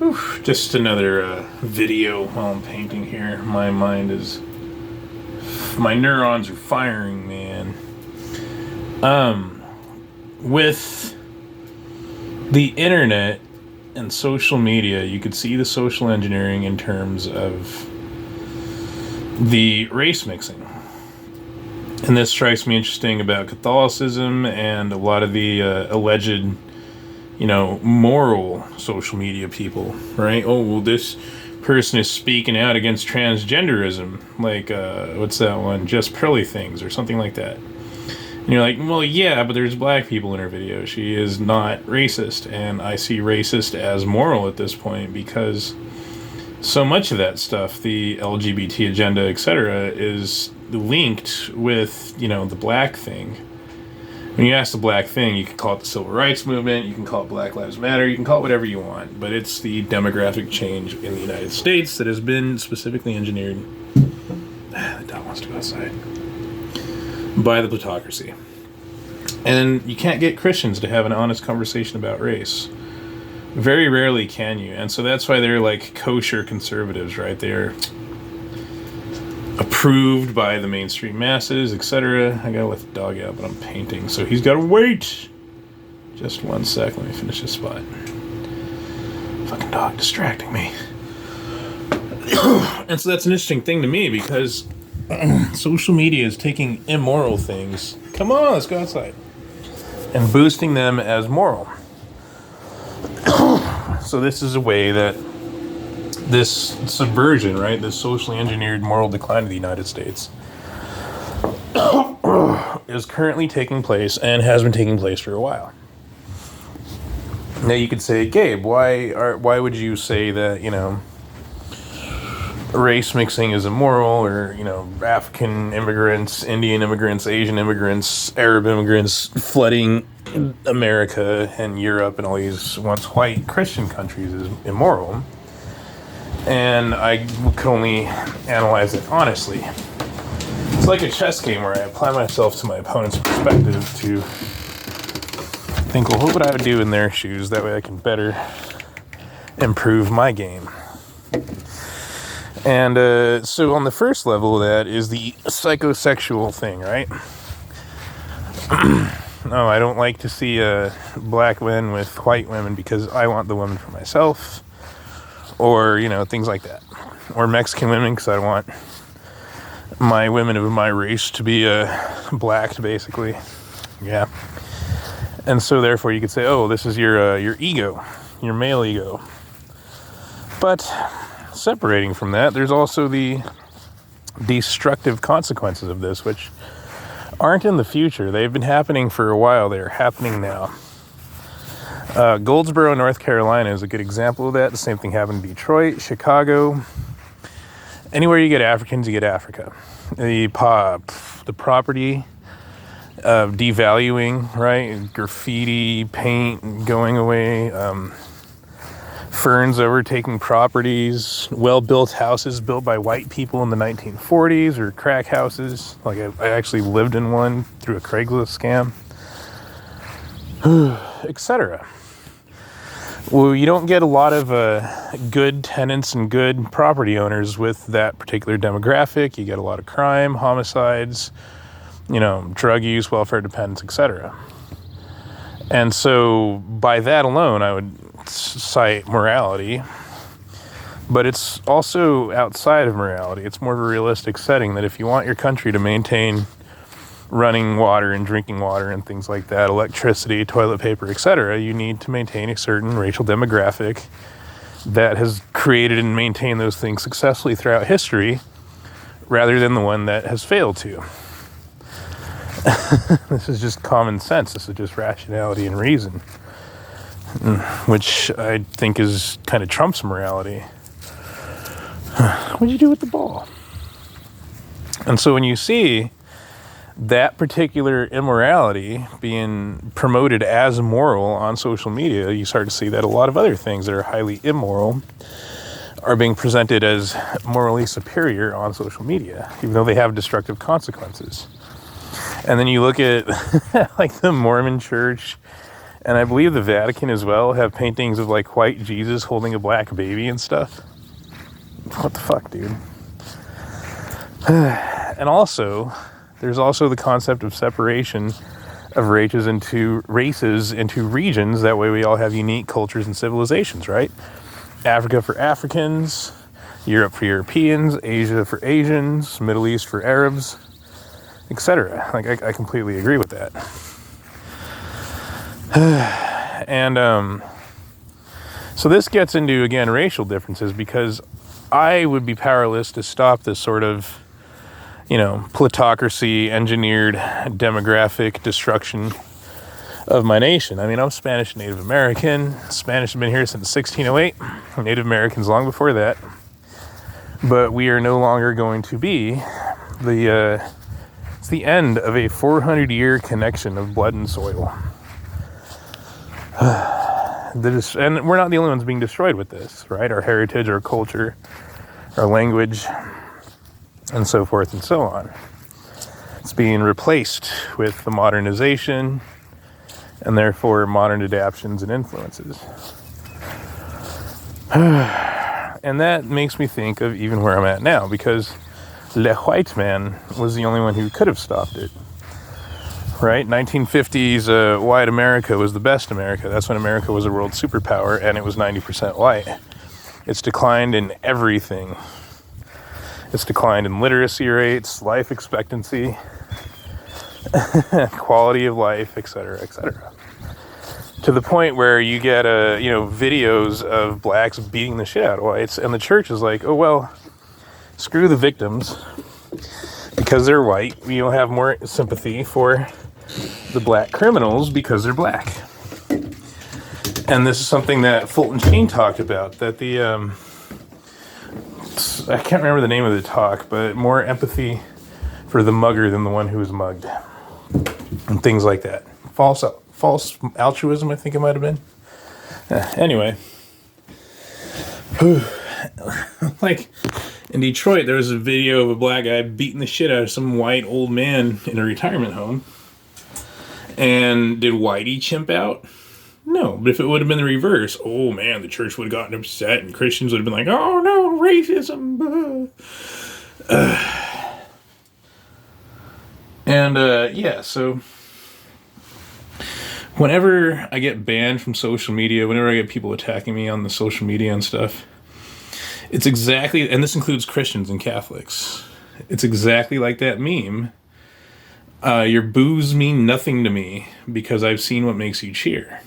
Oof, just another video while I'm painting here. My neurons are firing, man. With the internet and social media, you could see the social engineering in terms of the race mixing. And this strikes me interesting about Catholicism and a lot of the alleged, moral social media people, right? Oh, well, this person is speaking out against transgenderism, like, what's that one? Just Pearly Things or something like that. And you're like, well, yeah, but there's black people in her video. She is not racist. And I see racist as moral at this point because so much of that stuff, the LGBT agenda, etc., is linked with, the black thing. When you ask the black thing, you can call it the Civil Rights Movement, you can call it Black Lives Matter, you can call it whatever you want, but it's the demographic change in the United States that has been specifically engineered. The dog wants to go outside. By the plutocracy. And you can't get Christians to have an honest conversation about race. Very rarely can you. And so that's why they're like kosher conservatives, right? They're approved by the mainstream masses, etc. I gotta let the dog out, but I'm painting, so he's gotta wait. Just 1 sec, let me finish this spot. Fucking dog distracting me. And so that's an interesting thing to me because social media is taking immoral things, come on, let's go outside, and boosting them as moral. So this is a way that this subversion, right, this socially engineered moral decline of the United States is currently taking place and has been taking place for a while. Now you could say, Gabe, why would you say that, race mixing is immoral, or, African immigrants, Indian immigrants, Asian immigrants, Arab immigrants flooding America and Europe and all these once white Christian countries is immoral? And I could only analyze it honestly. It's like a chess game where I apply myself to my opponent's perspective to think, well, what would I do in their shoes? That way I can better improve my game. And so on the first level of that is the psychosexual thing, right? No, I don't like to see black men with white women because I want the woman for myself. Or, things like that. Or Mexican women, because I want my women of my race to be blacked, basically. Yeah. And so, therefore, you could say, oh, this is your ego, your male ego. But separating from that, there's also the destructive consequences of this, which aren't in the future. They've been happening for a while. They're happening now. Goldsboro, North Carolina is a good example of that. The same thing happened in Detroit, Chicago. Anywhere you get Africans, you get Africa. The property devaluing, right? Graffiti, paint going away. Ferns overtaking properties. Well-built houses built by white people in the 1940s, or crack houses. Like I actually lived in one through a Craigslist scam. Etc. Well, you don't get a lot of good tenants and good property owners with that particular demographic. You get a lot of crime, homicides, drug use, welfare dependence, etc. And so by that alone, I would cite morality. But it's also outside of morality. It's more of a realistic setting that if you want your country to maintain running water and drinking water and things like that, electricity, toilet paper, etc., you need to maintain a certain racial demographic that has created and maintained those things successfully throughout history, rather than the one that has failed to. This is just common sense. This is just rationality and reason, which I think is kind of trumps morality. What'd you do with the ball? And so when you see that particular immorality being promoted as moral on social media, you start to see that a lot of other things that are highly immoral are being presented as morally superior on social media, even though they have destructive consequences. And then you look at like the Mormon church And I believe the Vatican as well have paintings of like white Jesus holding a black baby and stuff. What the fuck, dude? And also, there's also the concept of separation of races into regions. That way we all have unique cultures and civilizations, right? Africa for Africans, Europe for Europeans, Asia for Asians, Middle East for Arabs, etc. Like, I completely agree with that. And so this gets into, again, racial differences, because I would be powerless to stop this sort of, plutocracy, engineered demographic destruction of my nation. I mean, I'm Spanish Native American. Spanish have been here since 1608. Native Americans long before that. But we are no longer going to be it's the end of a 400-year connection of blood and soil. And we're not the only ones being destroyed with this, right? Our heritage, our culture, our language, and so forth and so on. It's being replaced with the modernization and therefore modern adaptions and influences. And that makes me think of even where I'm at now, because Le White Man was the only one who could have stopped it. Right? 1950s white America was the best America. That's when America was a world superpower, and it was 90% white. It's declined in everything. It's declined in literacy rates, life expectancy, quality of life, etc., etc. To the point where you get videos of blacks beating the shit out of whites, and the church is like, oh well, screw the victims, because they're white. We don't have more sympathy for the black criminals because they're black. And this is something that Fulton Sheen talked about, that the I can't remember the name of the talk, but more empathy for the mugger than the one who was mugged, and things like that. False altruism, I think it might have been. Anyway, like in Detroit, there was a video of a black guy beating the shit out of some white old man in a retirement home. And did Whitey chimp out? No, but if it would have been the reverse, oh man, the church would have gotten upset and Christians would have been like, oh no, racism. So whenever I get banned from social media, whenever I get people attacking me on the social media and stuff, it's exactly, and this includes Christians and Catholics, it's exactly like that meme. Your boos mean nothing to me because I've seen what makes you cheer.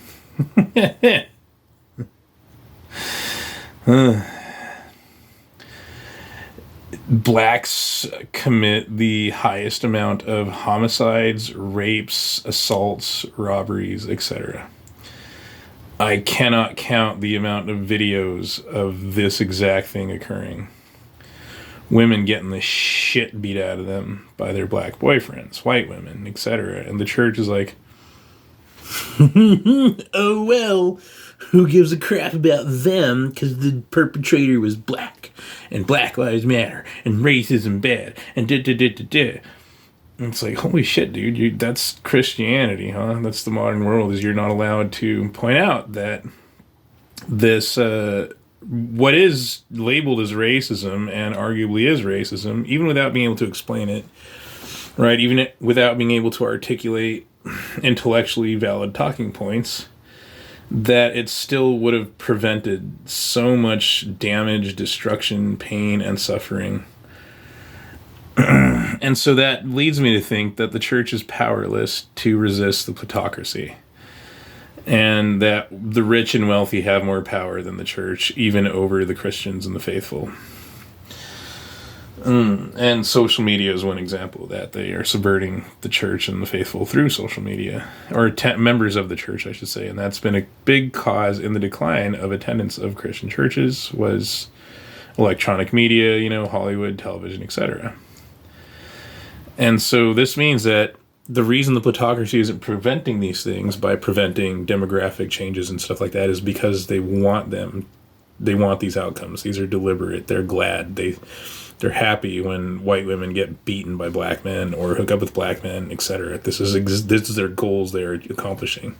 Blacks commit the highest amount of homicides, rapes, assaults, robberies, etc. I cannot count the amount of videos of this exact thing occurring. Women getting the shit beat out of them by their black boyfriends, white women, etc. And the church is like, oh well, who gives a crap about them, because the perpetrator was black, and Black Lives Matter, and racism bad, and da-da-da-da-da. And it's like, holy shit, dude, that's Christianity, huh? That's the modern world, is you're not allowed to point out that this, what is labeled as racism, and arguably is racism, even without being able to explain it, right? Even without being able to articulate intellectually valid talking points, that it still would have prevented so much damage, destruction, pain, and suffering. And so that leads me to think that the church is powerless to resist the plutocracy, and that the rich and wealthy have more power than the church, even over the Christians and the faithful. And social media is one example of that. They are subverting the church and the faithful through social media, or members of the church, I should say. And that's been a big cause in the decline of attendance of Christian churches, was electronic media, Hollywood, television, etc. And so this means that the reason the plutocracy isn't preventing these things by preventing demographic changes and stuff like that is because they want these outcomes. These are deliberate. They're glad. They're happy when white women get beaten by black men or hook up with black men, etc. This is their goals they are accomplishing.